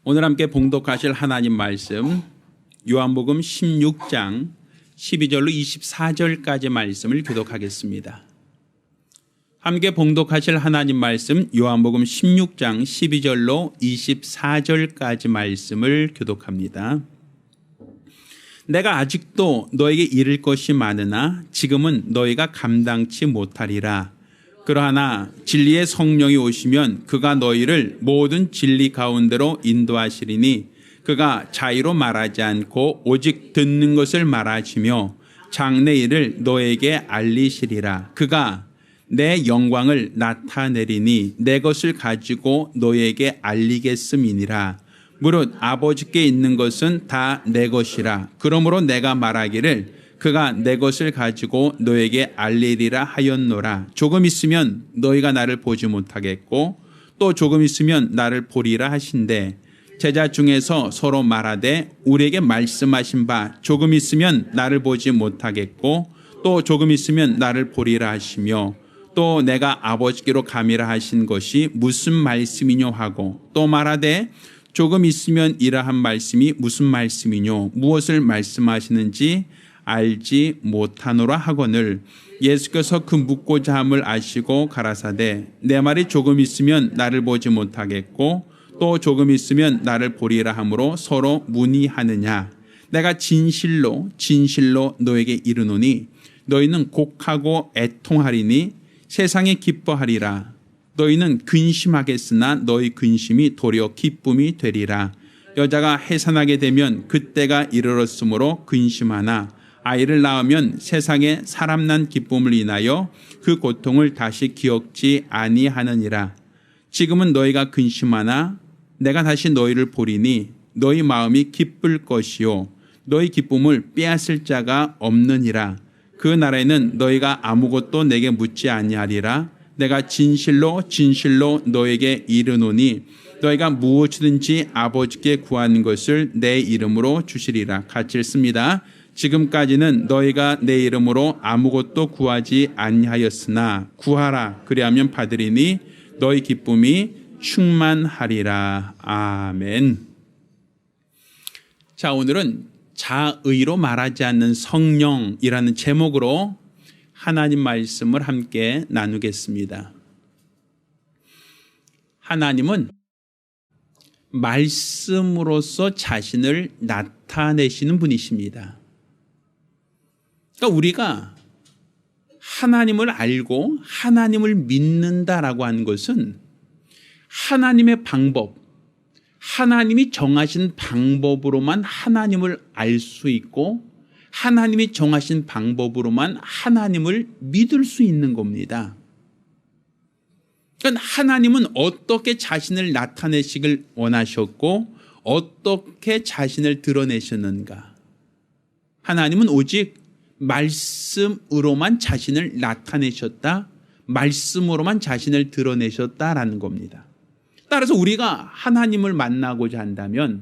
오늘 함께 봉독하실 하나님 말씀 요한복음 16장 12절로 24절까지 말씀을 교독하겠습니다. 함께 봉독하실 하나님 말씀 요한복음 16장 12절로 24절까지 말씀을 교독합니다. 내가 아직도 너에게 이를 것이 많으나 지금은 너희가 감당치 못하리라. 그러하나 진리의 성령이 오시면 그가 너희를 모든 진리 가운데로 인도하시리니 그가 자의로 말하지 않고 오직 듣는 것을 말하시며 장래 일을 너에게 알리시리라. 그가 내 영광을 나타내리니 내 것을 가지고 너에게 알리겠음이니라. 무릇 아버지께 있는 것은 다 내 것이라. 그러므로 내가 말하기를 그가 내 것을 가지고 너에게 알리리라 하였노라. 조금 있으면 너희가 나를 보지 못하겠고 또 조금 있으면 나를 보리라 하신대. 제자 중에서 서로 말하되 우리에게 말씀하신 바 조금 있으면 나를 보지 못하겠고 또 조금 있으면 나를 보리라 하시며 또 내가 아버지께로 감이라 하신 것이 무슨 말씀이뇨 하고 또 말하되 조금 있으면 이라 한 말씀이 무슨 말씀이뇨 무엇을 말씀하시는지 알지 못하노라 하거늘 예수께서 그 묻고자 함을 아시고 가라사대 내 말이 조금 있으면 나를 보지 못하겠고 또 조금 있으면 나를 보리라 하므로 서로 문의하느냐. 내가 진실로 너에게 이르노니 너희는 곡하고 애통하리니 세상에 기뻐하리라. 너희는 근심하겠으나 너희 근심이 도리어 기쁨이 되리라. 여자가 해산하게 되면 그때가 이르렀으므로 근심하나 아이를 낳으면 세상에 사람 난 기쁨을 인하여 그 고통을 다시 기억지 아니하느니라. 지금은 너희가 근심하나 내가 다시 너희를 보리니 너희 마음이 기쁠 것이요 너희 기쁨을 빼앗을 자가 없느니라. 그 날에는 너희가 아무것도 내게 묻지 아니하리라. 내가 진실로 너에게 이르노니 너희가 무엇이든지 아버지께 구하는 것을 내 이름으로 주시리라. 같이 읽습니다. 지금까지는 너희가 내 이름으로 아무것도 구하지 아니하였으나 구하라 그리하면 받으리니 너희 기쁨이 충만하리라. 아멘. 자, 오늘은 자의로 말하지 않는 성령이라는 제목으로 하나님 말씀을 함께 나누겠습니다. 하나님은 말씀으로서 자신을 나타내시는 분이십니다. 그러니까 우리가 하나님을 알고 하나님을 믿는다라고 하는 것은 하나님의 방법, 하나님이 정하신 방법으로만 하나님을 알 수 있고 하나님이 정하신 방법으로만 하나님을 믿을 수 있는 겁니다. 그러니까 하나님은 어떻게 자신을 나타내시길 원하셨고 어떻게 자신을 드러내셨는가. 하나님은 오직 말씀으로만 자신을 나타내셨다. 말씀으로만 자신을 드러내셨다라는 겁니다. 따라서 우리가 하나님을 만나고자 한다면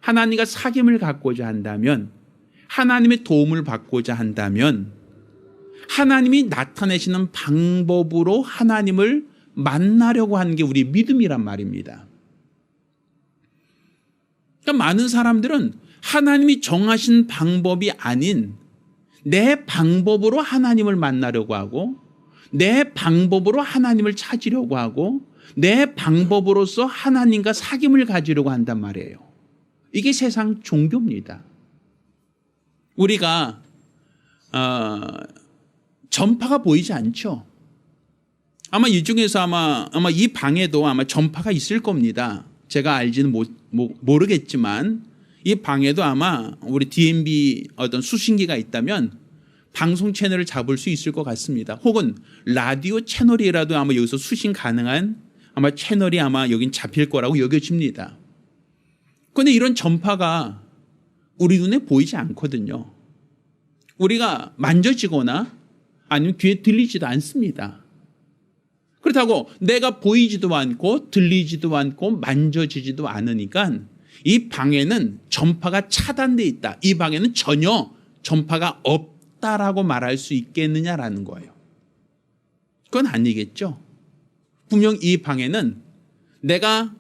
하나님과 사귐을 갖고자 한다면 하나님의 도움을 받고자 한다면 하나님이 나타내시는 방법으로 하나님을 만나려고 하는 게 우리 믿음이란 말입니다. 그러니까 많은 사람들은 하나님이 정하신 방법이 아닌 내 방법으로 하나님을 만나려고 하고 내 방법으로 하나님을 찾으려고 하고 내 방법으로서 하나님과 사귐을 가지려고 한단 말이에요. 이게 세상 종교입니다. 우리가 전파가 보이지 않죠. 아마 이 중에서 아마 이 방에도 아마 전파가 있을 겁니다. 제가 알지는 모르겠지만 이 방에도 아마 우리 DMB 어떤 수신기가 있다면 방송 채널을 잡을 수 있을 것 같습니다. 혹은 라디오 채널이라도 아마 여기서 수신 가능한 아마 채널이 아마 여긴 잡힐 거라고 여겨집니다. 그런데 이런 전파가 우리 눈에 보이지 않거든요. 우리가 만져지거나 아니면 귀에 들리지도 않습니다. 그렇다고 내가 보이지도 않고 들리지도 않고 만져지지도 않으니까 이 방에는 전파가 차단되어 있다. 이 방에는 전혀 전파가 없다라고 말할 수 있겠느냐라는 거예요. 그건 아니겠죠. 분명 이 방에는 내가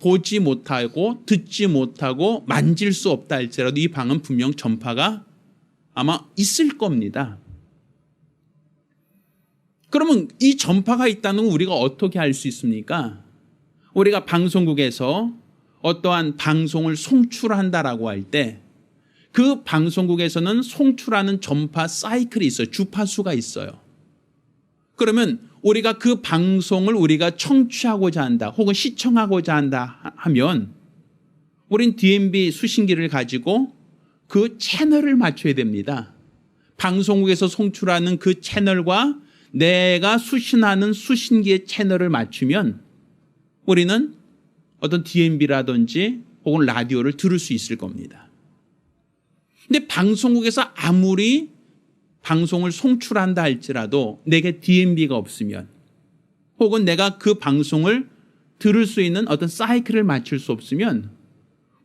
보지 못하고 듣지 못하고 만질 수 없다 할지라도 이 방은 분명 전파가 아마 있을 겁니다. 그러면 이 전파가 있다는 건 우리가 어떻게 알 수 있습니까? 우리가 방송국에서 어떠한 방송을 송출한다라고 할 때 그 방송국에서는 송출하는 전파 사이클이 있어요. 주파수가 있어요. 그러면 우리가 그 방송을 우리가 청취하고자 한다 혹은 시청하고자 한다 하면 우린 DMB 수신기를 가지고 그 채널을 맞춰야 됩니다. 방송국에서 송출하는 그 채널과 내가 수신하는 수신기의 채널을 맞추면 우리는 어떤 DMB라든지 혹은 라디오를 들을 수 있을 겁니다. 근데 방송국에서 아무리 방송을 송출한다 할지라도 내게 DMB가 없으면 혹은 내가 그 방송을 들을 수 있는 어떤 사이클을 맞출 수 없으면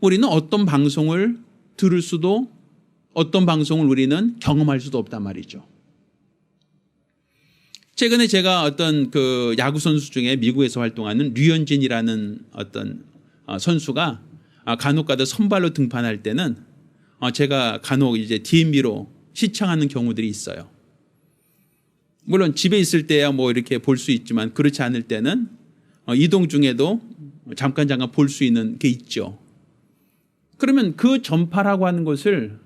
우리는 어떤 방송을 들을 수도 어떤 방송을 우리는 경험할 수도 없단 말이죠. 최근에 제가 어떤 그 야구 선수 중에 미국에서 활동하는 류현진이라는 어떤 선수가 간혹가다 선발로 등판할 때는 제가 간혹 이제 DMB로 시청하는 경우들이 있어요. 물론 집에 있을 때야 뭐 이렇게 볼 수 있지만 그렇지 않을 때는 이동 중에도 잠깐 볼 수 있는 게 있죠. 그러면 그 전파라고 하는 것을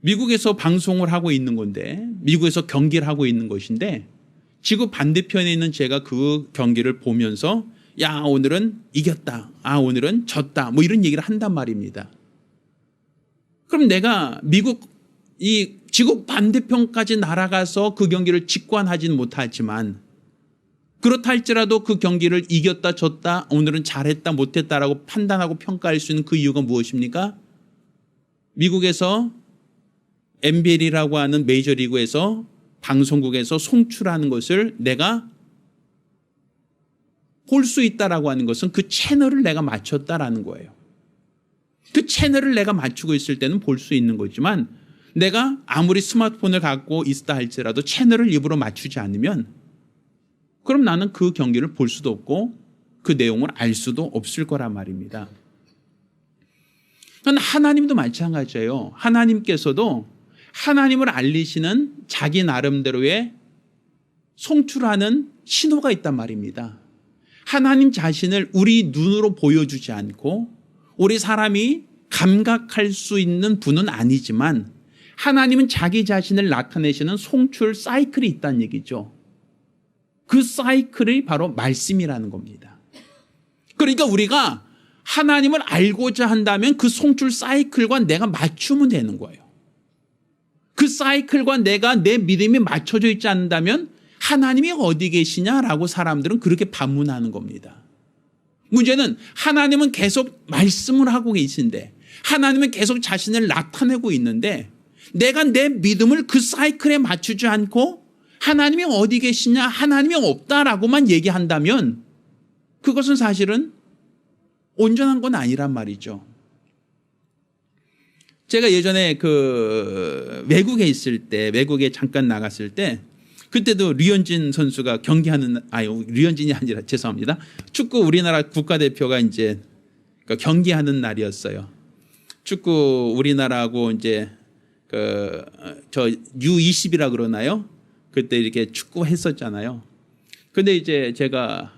미국에서 방송을 하고 있는 건데 미국에서 경기를 하고 있는 것인데 지구 반대편에 있는 제가 그 경기를 보면서 야 오늘은 이겼다. 오늘은 졌다. 뭐 이런 얘기를 한단 말입니다. 그럼 내가 미국 이 지구 반대편까지 날아가서 그 경기를 직관하지는 못하지만 그렇다 할지라도 그 경기를 이겼다 졌다 오늘은 잘했다 못했다라고 판단하고 평가할 수 있는 그 이유가 무엇입니까? 미국에서 NBL이라고 하는 메이저리그에서 방송국에서 송출하는 것을 내가 볼 수 있다라고 하는 것은 그 채널을 내가 맞췄다라는 거예요. 그 채널을 내가 맞추고 있을 때는 볼 수 있는 거지만 내가 아무리 스마트폰을 갖고 있다 할지라도 채널을 일부러 맞추지 않으면 그럼 나는 그 경기를 볼 수도 없고 그 내용을 알 수도 없을 거란 말입니다. 하나님도 마찬가지예요. 하나님께서도 하나님을 알리시는 자기 나름대로의 송출하는 신호가 있단 말입니다. 하나님 자신을 우리 눈으로 보여주지 않고 우리 사람이 감각할 수 있는 분은 아니지만 하나님은 자기 자신을 나타내시는 송출 사이클이 있다는 얘기죠. 그 사이클이 바로 말씀이라는 겁니다. 그러니까 우리가 하나님을 알고자 한다면 그 송출 사이클과 내가 맞추면 되는 거예요. 그 사이클과 내 믿음이 맞춰져 있지 않는다면 하나님이 어디 계시냐라고 사람들은 그렇게 반문하는 겁니다. 문제는 하나님은 계속 말씀을 하고 계신데 하나님은 계속 자신을 나타내고 있는데 내가 내 믿음을 그 사이클에 맞추지 않고 하나님이 어디 계시냐 하나님이 없다라고만 얘기한다면 그것은 사실은 온전한 건 아니란 말이죠. 제가 예전에 그 외국에 있을 때 외국에 잠깐 나갔을 때 그때도 류현진 선수가 류현진이 아니라 죄송합니다. 축구 우리나라 국가대표가 이제 경기하는 날이었어요. 축구 우리나라하고 이제 저 U20이라 그러나요? 그때 이렇게 축구 했었잖아요. 근데 이제 제가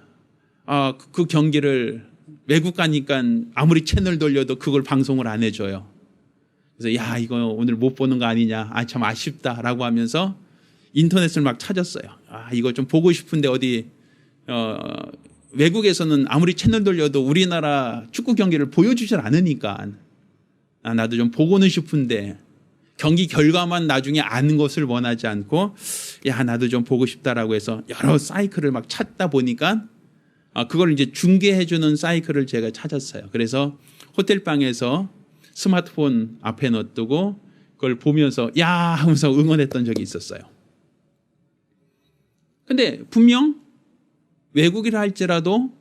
그 경기를 외국 가니까 아무리 채널 돌려도 그걸 방송을 안 해줘요. 그래서 야 이거 오늘 못 보는 거 아니냐, 참 아쉽다라고 하면서 인터넷을 막 찾았어요. 이거 좀 보고 싶은데 어디 외국에서는 아무리 채널 돌려도 우리나라 축구 경기를 보여주질 않으니까 나도 좀 보고는 싶은데 경기 결과만 나중에 아는 것을 원하지 않고 야 나도 좀 보고 싶다라고 해서 여러 사이클을 막 찾다 보니까 그걸 이제 중계해주는 사이클을 제가 찾았어요. 그래서 호텔방에서 스마트폰 앞에 놔두고 그걸 보면서 야 하면서 응원했던 적이 있었어요. 근데 분명 외국이라 할지라도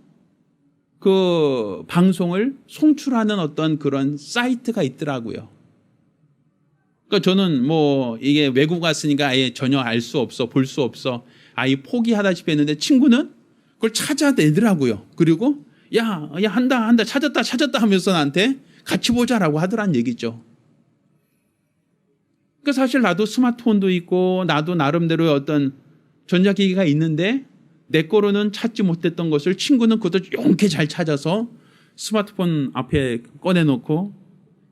그 방송을 송출하는 어떤 그런 사이트가 있더라고요. 그러니까 저는 뭐 이게 외국 갔으니까 아예 전혀 알 수 없어, 볼 수 없어, 아예 포기하다시피 했는데 친구는 그걸 찾아내더라고요. 그리고 야, 한다, 찾았다 하면서 나한테 같이 보자라고 하더란 얘기죠. 그러니까 사실 나도 스마트폰도 있고 나도 나름대로 어떤 전자기기가 있는데 내 거로는 찾지 못했던 것을 친구는 그것도 용케 잘 찾아서 스마트폰 앞에 꺼내놓고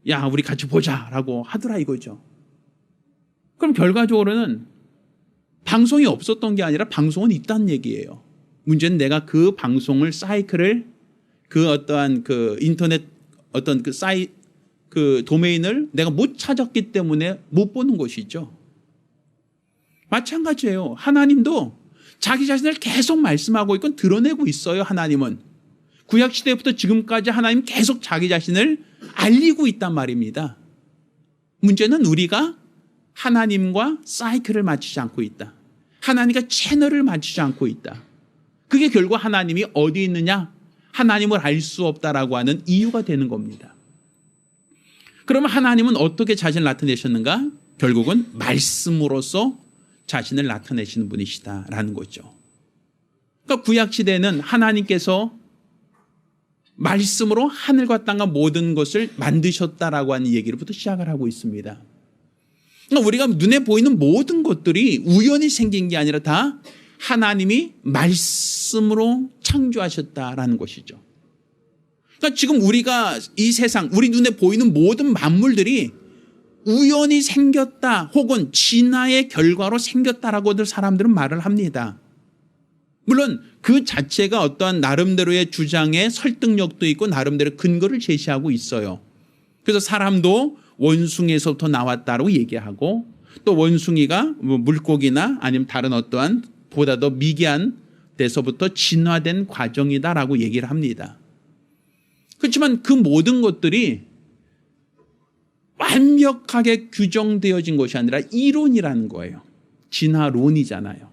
야, 우리 같이 보자라고 하더라 이거죠. 그럼 결과적으로는 방송이 없었던 게 아니라 방송은 있다는 얘기예요. 문제는 내가 그 방송을 사이클을 그 어떠한 그 인터넷 어떤 그 도메인을 내가 못 찾았기 때문에 못 보는 것이죠. 마찬가지예요. 하나님도 자기 자신을 계속 말씀하고 있고 드러내고 있어요. 하나님은 구약시대부터 지금까지 하나님 계속 자기 자신을 알리고 있단 말입니다. 문제는 우리가 하나님과 사이클을 맞추지 않고 있다. 하나님과 채널을 맞추지 않고 있다. 그게 결국 하나님이 어디 있느냐? 하나님을 알 수 없다라고 하는 이유가 되는 겁니다. 그러면 하나님은 어떻게 자신을 나타내셨는가? 결국은 말씀으로서 자신을 나타내시는 분이시다라는 거죠. 그러니까 구약시대는 하나님께서 말씀으로 하늘과 땅과 모든 것을 만드셨다라고 하는 얘기로부터 시작을 하고 있습니다. 그러니까 우리가 눈에 보이는 모든 것들이 우연히 생긴 게 아니라 다 하나님이 말씀으로 창조하셨다라는 것이죠. 그러니까 지금 우리가 이 세상, 우리 눈에 보이는 모든 만물들이 우연히 생겼다 혹은 진화의 결과로 생겼다라고들 사람들은 말을 합니다. 물론 그 자체가 어떠한 나름대로의 주장에 설득력도 있고 나름대로 근거를 제시하고 있어요. 그래서 사람도 원숭이에서부터 나왔다고 얘기하고 또 원숭이가 물고기나 아니면 다른 어떠한 보다 더 미개한 데서부터 진화된 과정이다라고 얘기를 합니다. 그렇지만 그 모든 것들이 완벽하게 규정되어진 것이 아니라 이론이라는 거예요. 진화론이잖아요.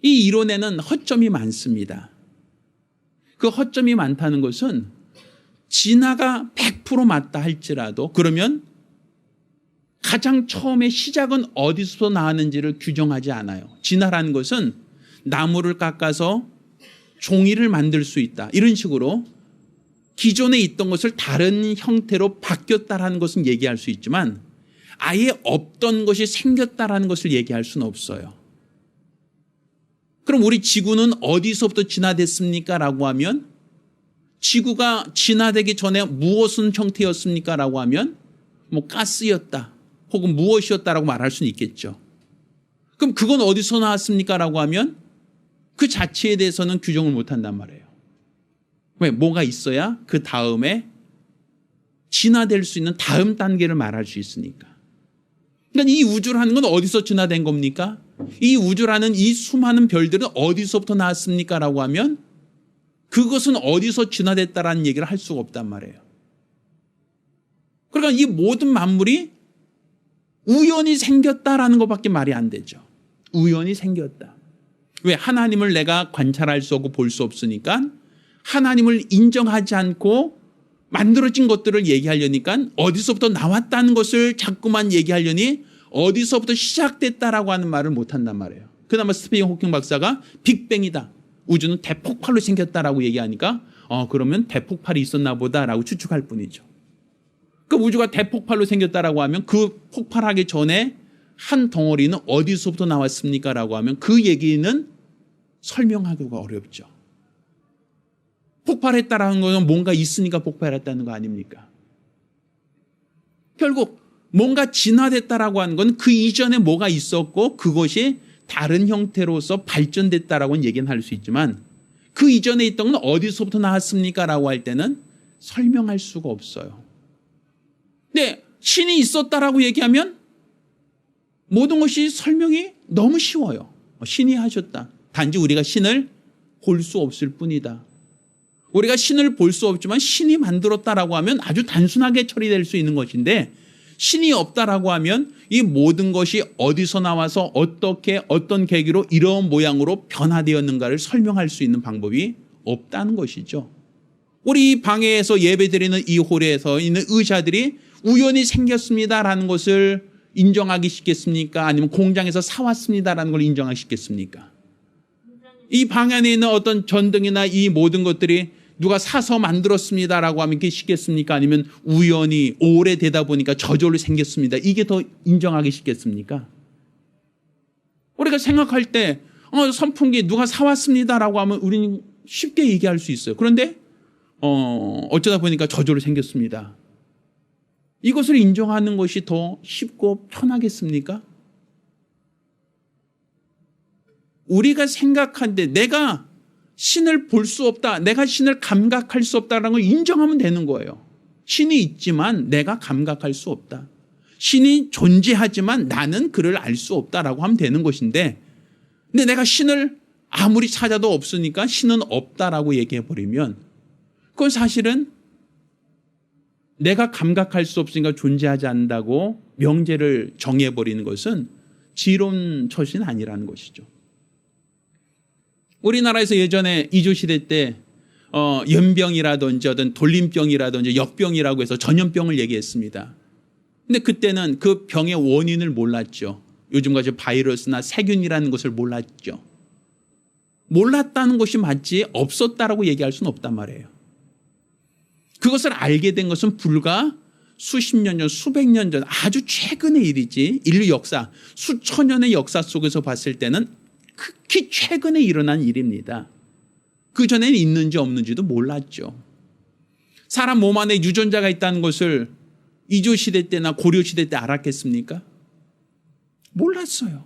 이 이론에는 허점이 많습니다. 그 허점이 많다는 것은 진화가 100% 맞다 할지라도 그러면 가장 처음에 시작은 어디서 나왔는지를 규정하지 않아요. 진화라는 것은 나무를 깎아서 종이를 만들 수 있다. 이런 식으로 기존에 있던 것을 다른 형태로 바뀌었다라는 것은 얘기할 수 있지만 아예 없던 것이 생겼다라는 것을 얘기할 수는 없어요. 그럼 우리 지구는 어디서부터 진화됐습니까? 라고 하면 지구가 진화되기 전에 무엇은 형태였습니까? 라고 하면 뭐 가스였다 혹은 무엇이었다라고 말할 수는 있겠죠. 그럼 그건 어디서 나왔습니까? 라고 하면 그 자체에 대해서는 규정을 못한단 말이에요. 왜? 뭐가 있어야 그 다음에 진화될 수 있는 다음 단계를 말할 수 있으니까. 그러니까 이 우주라는 건 어디서 진화된 겁니까? 이 우주라는 이 수많은 별들은 어디서부터 나왔습니까? 라고 하면 그것은 어디서 진화됐다라는 얘기를 할 수가 없단 말이에요. 그러니까 이 모든 만물이 우연히 생겼다라는 것밖에 말이 안 되죠. 우연히 생겼다. 왜? 하나님을 내가 관찰할 수 없고 볼 수 없으니까 하나님을 인정하지 않고 만들어진 것들을 얘기하려니까 어디서부터 나왔다는 것을 자꾸만 얘기하려니 어디서부터 시작됐다라고 하는 말을 못한단 말이에요. 그나마 스티븐 호킹 박사가 빅뱅이다. 우주는 대폭발로 생겼다라고 얘기하니까 그러면 대폭발이 있었나 보다라고 추측할 뿐이죠. 그 우주가 대폭발로 생겼다라고 하면 그 폭발하기 전에 한 덩어리는 어디서부터 나왔습니까? 라고 하면 그 얘기는 설명하기가 어렵죠. 폭발했다라는 것은 뭔가 있으니까 폭발했다는 거 아닙니까? 결국 뭔가 진화됐다라고 하는 건 그 이전에 뭐가 있었고 그것이 다른 형태로서 발전됐다라고는 얘기는 할 수 있지만 그 이전에 있던 건 어디서부터 나왔습니까? 라고 할 때는 설명할 수가 없어요. 근데 신이 있었다라고 얘기하면 모든 것이 설명이 너무 쉬워요. 신이 하셨다. 단지 우리가 신을 볼 수 없을 뿐이다. 우리가 신을 볼 수 없지만 신이 만들었다라고 하면 아주 단순하게 처리될 수 있는 것인데 신이 없다라고 하면 이 모든 것이 어디서 나와서 어떻게 어떤 계기로 이런 모양으로 변화되었는가를 설명할 수 있는 방법이 없다는 것이죠. 우리 방에서 예배드리는 이 홀에서 있는 의자들이 우연히 생겼습니다라는 것을 인정하기 쉽겠습니까? 아니면 공장에서 사왔습니다라는 걸 인정하기 쉽겠습니까? 이 방 안에 있는 어떤 전등이나 이 모든 것들이 누가 사서 만들었습니다라고 하면 그게 쉽겠습니까? 아니면 우연히 오래되다 보니까 저절로 생겼습니다. 이게 더 인정하기 쉽겠습니까? 우리가 생각할 때 선풍기 누가 사왔습니다라고 하면 우리는 쉽게 얘기할 수 있어요. 그런데 어쩌다 보니까 저절로 생겼습니다. 이것을 인정하는 것이 더 쉽고 편하겠습니까? 우리가 생각한데 내가 신을 볼 수 없다, 내가 신을 감각할 수 없다는 걸 인정하면 되는 거예요. 신이 있지만 내가 감각할 수 없다. 신이 존재하지만 나는 그를 알 수 없다라고 하면 되는 것인데, 근데 내가 신을 아무리 찾아도 없으니까 신은 없다라고 얘기해버리면 그건 사실은 내가 감각할 수 없으니까 존재하지 않는다고 명제를 정해버리는 것은 지론 처신이 아니라는 것이죠. 우리나라에서 예전에 이조시대 때 연병이라든지 어떤 돌림병이라든지 역병이라고 해서 전염병을 얘기했습니다. 근데 그때는 그 병의 원인을 몰랐죠. 요즘같이 바이러스나 세균이라는 것을 몰랐죠. 몰랐다는 것이 맞지 없었다라고 얘기할 수는 없단 말이에요. 그것을 알게 된 것은 불과 수십 년 전, 수백 년 전, 아주 최근의 일이지, 인류 역사, 수천 년의 역사 속에서 봤을 때는 극히 최근에 일어난 일입니다. 그전에는 있는지 없는지도 몰랐죠. 사람 몸 안에 유전자가 있다는 것을 이조시대 때나 고려시대 때 알았겠습니까? 몰랐어요.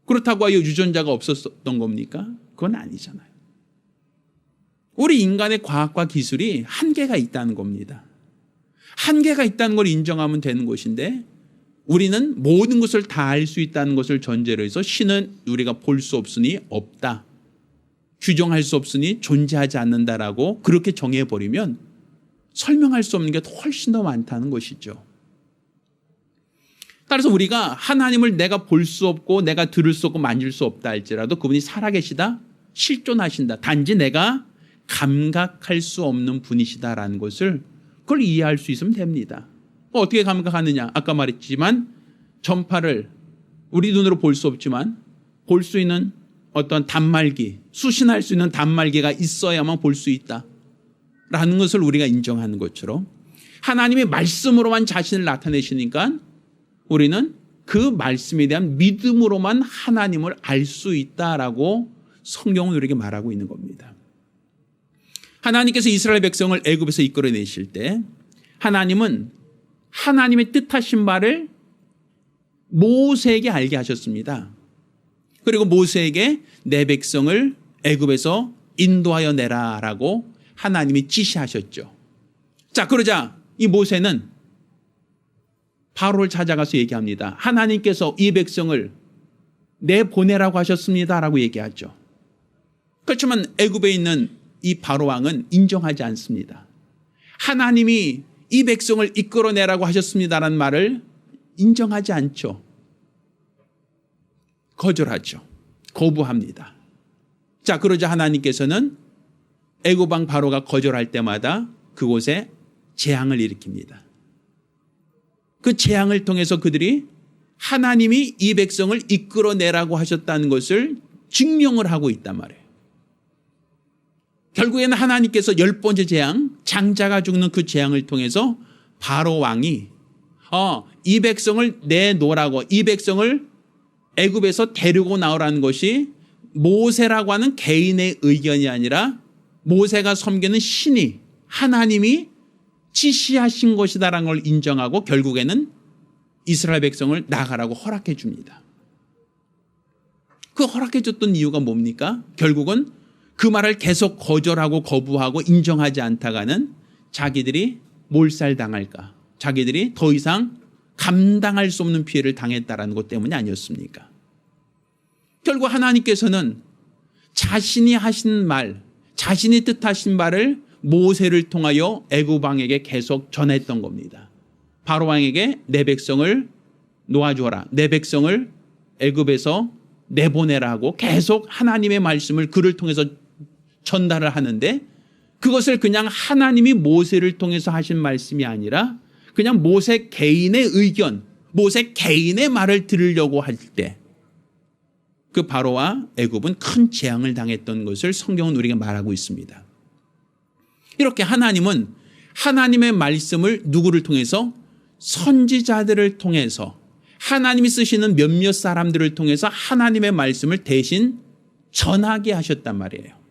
그렇다고 하여 유전자가 없었던 겁니까? 그건 아니잖아요. 우리 인간의 과학과 기술이 한계가 있다는 겁니다. 한계가 있다는 걸 인정하면 되는 것인데, 우리는 모든 것을 다 알 수 있다는 것을 전제로 해서 신은 우리가 볼 수 없으니 없다, 규정할 수 없으니 존재하지 않는다라고 그렇게 정해버리면 설명할 수 없는 게 훨씬 더 많다는 것이죠. 따라서 우리가 하나님을 내가 볼 수 없고 내가 들을 수 없고 만질 수 없다 할지라도 그분이 살아계시다, 실존하신다, 단지 내가 감각할 수 없는 분이시다라는 것을 그걸 이해할 수 있으면 됩니다. 어떻게 감각하느냐? 아까 말했지만 전파를 우리 눈으로 볼 수 없지만 볼 수 있는 어떤 단말기, 수신할 수 있는 단말기가 있어야만 볼 수 있다라는 것을 우리가 인정하는 것처럼 하나님의 말씀으로만 자신을 나타내시니까 우리는 그 말씀에 대한 믿음으로만 하나님을 알 수 있다라고 성경은 우리에게 말하고 있는 겁니다. 하나님께서 이스라엘 백성을 애굽에서 이끌어내실 때 하나님은 하나님의 뜻하신 바를 모세에게 알게 하셨습니다. 그리고 모세에게 내 백성을 애굽에서 인도하여 내라라고 하나님이 지시하셨죠. 자, 그러자 이 모세는 바로를 찾아가서 얘기합니다. 하나님께서 이 백성을 내보내라고 하셨습니다라고 얘기하죠. 그렇지만 애굽에 있는 이 바로 왕은 인정하지 않습니다. 하나님이 이 백성을 이끌어내라고 하셨습니다라는 말을 인정하지 않죠. 거절하죠. 거부합니다. 자, 그러자 하나님께서는 애굽 왕 바로가 거절할 때마다 그곳에 재앙을 일으킵니다. 그 재앙을 통해서 그들이 하나님이 이 백성을 이끌어내라고 하셨다는 것을 증명을 하고 있단 말이에요. 결국에는 하나님께서 10번째 재앙, 장자가 죽는 그 재앙을 통해서 바로 왕이 이 백성을 내놓으라고, 이 백성을 애굽에서 데리고 나오라는 것이 모세라고 하는 개인의 의견이 아니라 모세가 섬기는 신이, 하나님이 지시하신 것이다라는 걸 인정하고 결국에는 이스라엘 백성을 나가라고 허락해 줍니다. 그 허락해 줬던 이유가 뭡니까? 결국은 그 말을 계속 거절하고 거부하고 인정하지 않다가는 자기들이 몰살당할까, 자기들이 더 이상 감당할 수 없는 피해를 당했다라는 것 때문이 아니었습니까? 결국 하나님께서는 자신이 하신 말, 자신이 뜻하신 말을 모세를 통하여 애굽 왕에게 계속 전했던 겁니다. 바로 왕에게 내 백성을 놓아주어라, 내 백성을 애굽에서 내보내라고 계속 하나님의 말씀을 그를 통해서 전달을 하는데, 그것을 그냥 하나님이 모세를 통해서 하신 말씀이 아니라 그냥 모세 개인의 의견, 모세 개인의 말을 들으려고 할 때, 그 바로와 애굽은 큰 재앙을 당했던 것을 성경은 우리에게 말하고 있습니다. 이렇게 하나님은 하나님의 말씀을 누구를 통해서? 선지자들을 통해서, 하나님이 쓰시는 몇몇 사람들을 통해서 하나님의 말씀을 대신 전하게 하셨단 말이에요.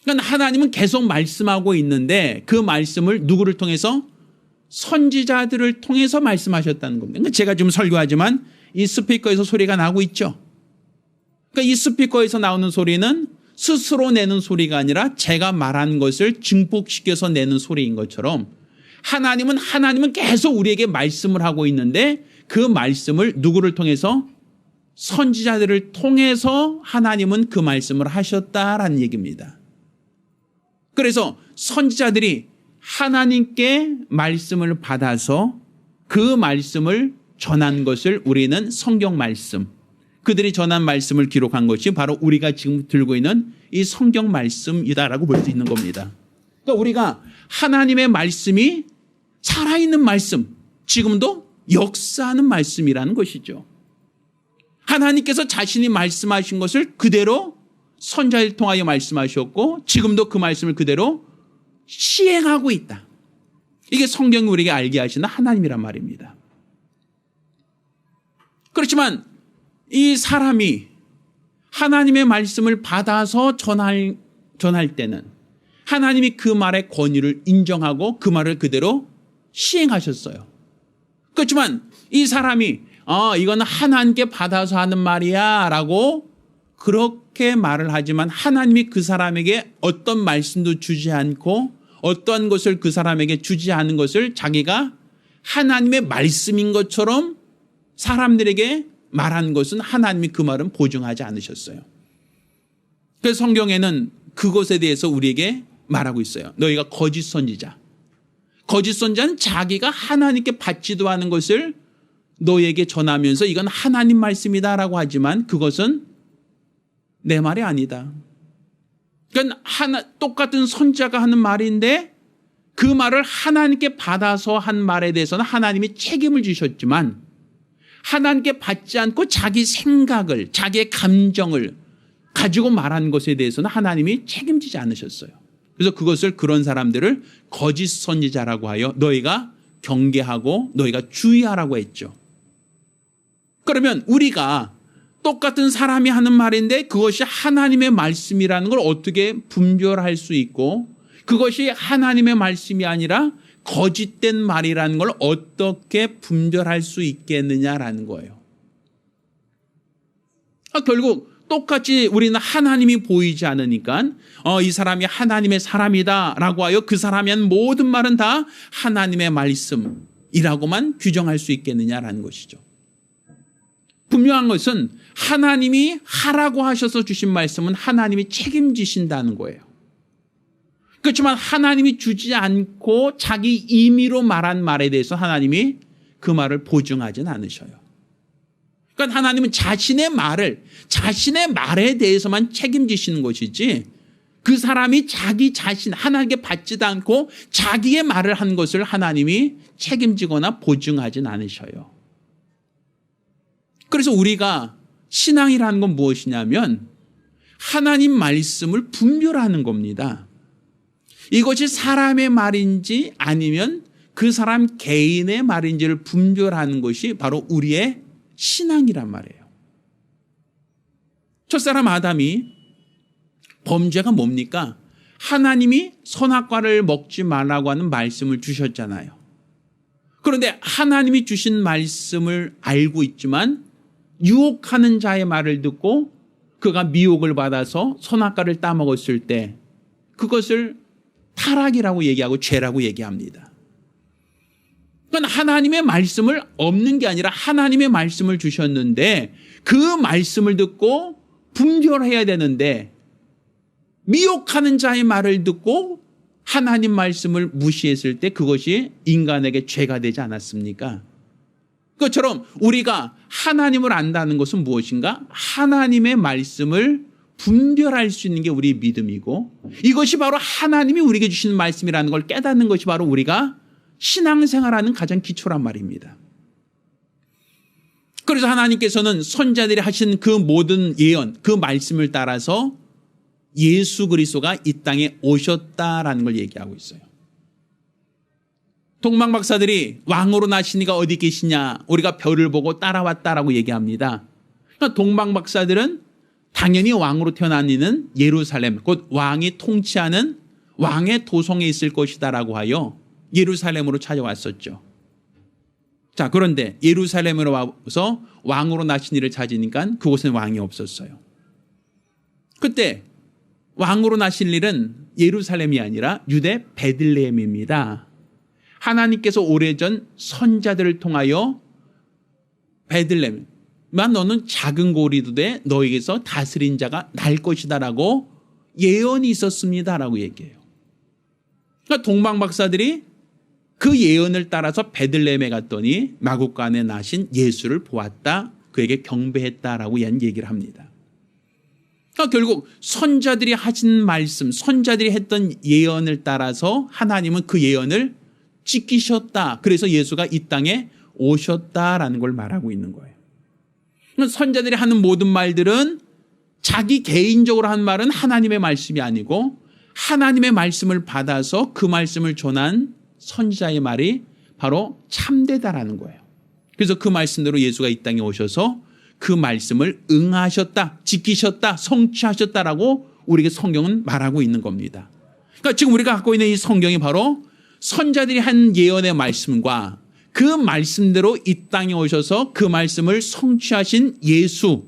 그러니까 하나님은 계속 말씀하고 있는데 그 말씀을 누구를 통해서? 선지자들을 통해서 말씀하셨다는 겁니다. 그러니까 제가 지금 설교하지만 이 스피커에서 소리가 나고 있죠. 그러니까 이 스피커에서 나오는 소리는 스스로 내는 소리가 아니라 제가 말한 것을 증폭시켜서 내는 소리인 것처럼 하나님은 계속 우리에게 말씀을 하고 있는데 그 말씀을 누구를 통해서? 선지자들을 통해서 하나님은 그 말씀을 하셨다라는 얘기입니다. 그래서 선지자들이 하나님께 말씀을 받아서 그 말씀을 전한 것을 우리는 성경 말씀, 그들이 전한 말씀을 기록한 것이 바로 우리가 지금 들고 있는 이 성경 말씀이다라고 볼 수 있는 겁니다. 그러니까 우리가 하나님의 말씀이 살아있는 말씀, 지금도 역사하는 말씀이라는 것이죠. 하나님께서 자신이 말씀하신 것을 그대로 선지자를 통하여 말씀하셨고 지금도 그 말씀을 그대로 시행하고 있다. 이게 성경이 우리에게 알게 하시는 하나님이란 말입니다. 그렇지만 이 사람이 하나님의 말씀을 받아서 전할 때는 하나님이 그 말의 권위를 인정하고 그 말을 그대로 시행하셨어요. 그렇지만 이 사람이 이거는 하나님께 받아서 하는 말이야 라고 그렇게 말을 하지만 하나님이 그 사람에게 어떤 말씀도 주지 않고 어떠한 것을 그 사람에게 주지 않은 것을 자기가 하나님의 말씀인 것처럼 사람들에게 말한 것은 하나님이 그 말은 보증하지 않으셨어요. 그래서 성경에는 그것에 대해서 우리에게 말하고 있어요. 너희가 거짓 선지자. 거짓 선지자는 자기가 하나님께 받지도 않은 것을 너희에게 전하면서 이건 하나님 말씀이다라고 하지만 그것은 내 말이 아니다. 그러니까 똑같은 선지자가 하는 말인데 그 말을 하나님께 받아서 한 말에 대해서는 하나님이 책임을 지셨지만 하나님께 받지 않고 자기 생각을, 자기의 감정을 가지고 말한 것에 대해서는 하나님이 책임지지 않으셨어요. 그래서 그것을 그런 사람들을 거짓 선지자라고 하여 너희가 경계하고 너희가 주의하라고 했죠. 그러면 우리가 똑같은 사람이 하는 말인데 그것이 하나님의 말씀이라는 걸 어떻게 분별할 수 있고 그것이 하나님의 말씀이 아니라 거짓된 말이라는 걸 어떻게 분별할 수 있겠느냐라는 거예요. 결국 똑같이 우리는 하나님이 보이지 않으니까 이 사람이 하나님의 사람이다라고 하여 그 사람이 한 모든 말은 다 하나님의 말씀이라고만 규정할 수 있겠느냐라는 것이죠. 분명한 것은 하나님이 하라고 하셔서 주신 말씀은 하나님이 책임지신다는 거예요. 그렇지만 하나님이 주지 않고 자기 임의로 말한 말에 대해서 하나님이 그 말을 보증하진 않으셔요. 그러니까 하나님은 자신의 말에 대해서만 책임지시는 것이지 그 사람이 자기 자신 하나님께 받지도 않고 자기의 말을 한 것을 하나님이 책임지거나 보증하진 않으셔요. 그래서 우리가 신앙이라는 건 무엇이냐면 하나님 말씀을 분별하는 겁니다. 이것이 사람의 말인지 아니면 그 사람 개인의 말인지를 분별하는 것이 바로 우리의 신앙이란 말이에요. 첫사람 아담이 범죄가 뭡니까? 하나님이 선악과를 먹지 말라고 하는 말씀을 주셨잖아요. 그런데 하나님이 주신 말씀을 알고 있지만 유혹하는 자의 말을 듣고 그가 미혹을 받아서 선악과를 따먹었을 때 그것을 타락이라고 얘기하고 죄라고 얘기합니다. 그러니까 하나님의 말씀을 없는 게 아니라 하나님의 말씀을 주셨는데 그 말씀을 듣고 분별해야 되는데 미혹하는 자의 말을 듣고 하나님 말씀을 무시했을 때 그것이 인간에게 죄가 되지 않았습니까? 그것처럼 우리가 하나님을 안다는 것은 무엇인가? 하나님의 말씀을 분별할 수 있는 게 우리의 믿음이고 이것이 바로 하나님이 우리에게 주시는 말씀이라는 걸 깨닫는 것이 바로 우리가 신앙생활하는 가장 기초란 말입니다. 그래서 하나님께서는 선자들이 하신 그 모든 예언, 그 말씀을 따라서 예수 그리스도가 이 땅에 오셨다라는 걸 얘기하고 있어요. 동방 박사들이 왕으로 나신 이가 어디 계시냐, 우리가 별을 보고 따라왔다라고 얘기합니다. 그러니까 동방 박사들은 당연히 왕으로 태어난 이는 예루살렘, 곧 왕이 통치하는 왕의 도성에 있을 것이다라고 하여 예루살렘으로 찾아왔었죠. 자, 그런데 예루살렘으로 와서 왕으로 나신 이를 찾으니까 그곳엔 왕이 없었어요. 그때 왕으로 나실 일은 예루살렘이 아니라 유대 베들레헴입니다. 하나님께서 오래전 선자들을 통하여 베들레헴, 너는 작은 고리도 돼 너에게서 다스린 자가 날 것이다라고 예언이 있었습니다라고 얘기해요. 그러니까 동방 박사들이 그 예언을 따라서 베들레헴에 갔더니 마구간에 나신 예수를 보았다, 그에게 경배했다라고 얘기를 합니다. 그러니까 결국 선자들이 하신 말씀, 선자들이 했던 예언을 따라서 하나님은 그 예언을 지키셨다. 그래서 예수가 이 땅에 오셨다라는 걸 말하고 있는 거예요. 선자들이 하는 모든 말들은 자기 개인적으로 한 말은 하나님의 말씀이 아니고 하나님의 말씀을 받아서 그 말씀을 전한 선지자의 말이 바로 참되다라는 거예요. 그래서 그 말씀대로 예수가 이 땅에 오셔서 그 말씀을 응하셨다, 지키셨다, 성취하셨다라고 우리에게 성경은 말하고 있는 겁니다. 그러니까 지금 우리가 갖고 있는 이 성경이 바로 선자들이 한 예언의 말씀과 그 말씀대로 이 땅에 오셔서 그 말씀을 성취하신 예수,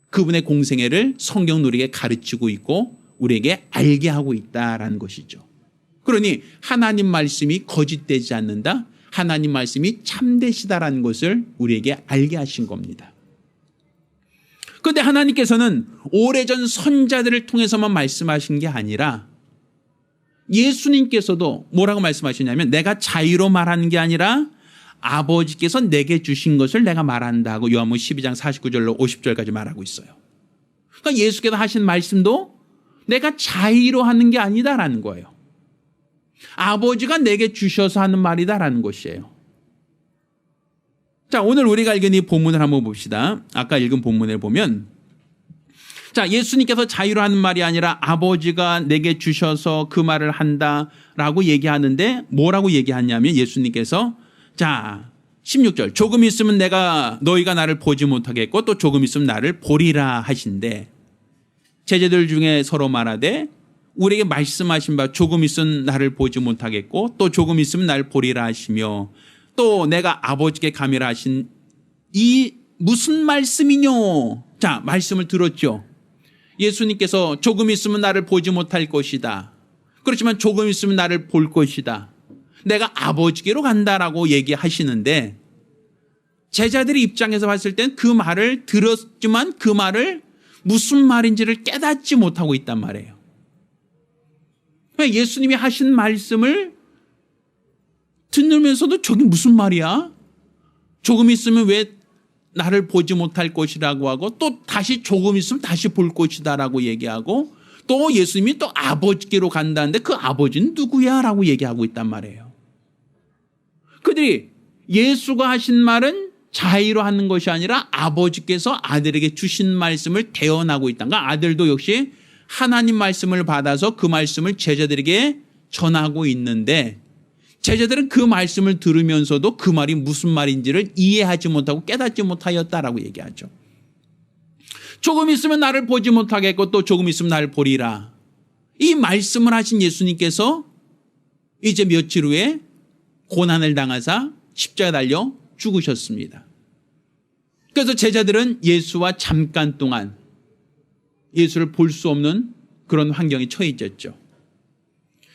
그분의 공생애를 성경은 우리에게 가르치고 있고 우리에게 알게 하고 있다라는 것이죠. 그러니 하나님 말씀이 거짓되지 않는다, 하나님 말씀이 참되시다라는 것을 우리에게 알게 하신 겁니다. 그런데 하나님께서는 오래전 선자들을 통해서만 말씀하신 게 아니라 예수님께서도 뭐라고 말씀하시냐면 내가 자의로 말하는 게 아니라 아버지께서 내게 주신 것을 내가 말한다고 요한복음 12장 49절로 50절까지 말하고 있어요. 그러니까 예수께서 하신 말씀도 내가 자의로 하는 게 아니다라는 거예요. 아버지가 내게 주셔서 하는 말이다라는 것이에요. 자, 오늘 우리가 읽은 이 본문을 한번 봅시다. 아까 읽은 본문을 보면, 자, 예수님께서 자유로 하는 말이 아니라 아버지가 내게 주셔서 그 말을 한다라고 얘기하는데 뭐라고 얘기하냐면 예수님께서 자 16절 조금 있으면 너희가 나를 보지 못하겠고 또 조금 있으면 나를 보리라 하신대. 제자들 중에 서로 말하되 우리에게 말씀하신 바 조금 있으면 나를 보지 못하겠고 또 조금 있으면 나를 보리라 하시며 또 내가 아버지께 가미라 하신 이 무슨 말씀이뇨? 자, 말씀을 들었죠. 예수님께서 조금 있으면 나를 보지 못할 것이다. 그렇지만 조금 있으면 나를 볼 것이다. 내가 아버지께로 간다라고 얘기하시는데 제자들의 입장에서 봤을 땐 그 말을 들었지만 그 말을 무슨 말인지를 깨닫지 못하고 있단 말이에요. 예수님이 하신 말씀을 듣으면서도 저게 무슨 말이야? 조금 있으면 왜 나를 보지 못할 것이라고 하고 또 다시 조금 있으면 다시 볼 것이다라고 얘기하고 또 예수님이 또 아버지께로 간다는데 그 아버지는 누구야? 라고 얘기하고 있단 말이에요. 그들이 예수가 하신 말은 자의로 하는 것이 아니라 아버지께서 아들에게 주신 말씀을 대언하고 있다는 거. 아들도 역시 하나님 말씀을 받아서 그 말씀을 제자들에게 전하고 있는데 제자들은 그 말씀을 들으면서도 그 말이 무슨 말인지를 이해하지 못하고 깨닫지 못하였다라고 얘기하죠. 조금 있으면 나를 보지 못하겠고 또 조금 있으면 나를 보리라. 이 말씀을 하신 예수님께서 이제 며칠 후에 고난을 당하사 십자가에 달려 죽으셨습니다. 그래서 제자들은 예수와 잠깐 동안 예수를 볼 수 없는 그런 환경에 처해 있었죠.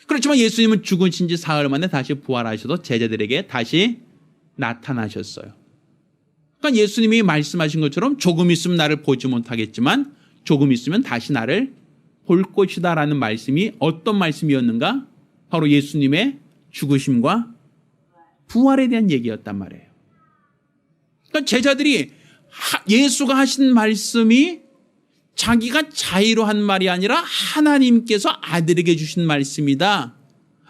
그렇지만 예수님은 죽으신 지 사흘 만에 다시 부활하셔서 제자들에게 다시 나타나셨어요. 그러니까 예수님이 말씀하신 것처럼 조금 있으면 나를 보지 못하겠지만 조금 있으면 다시 나를 볼 것이다라는 말씀이 어떤 말씀이었는가? 바로 예수님의 죽으심과 부활에 대한 얘기였단 말이에요. 그러니까 제자들이 예수가 하신 말씀이 자기가 자의로 한 말이 아니라 하나님께서 아들에게 주신 말씀이다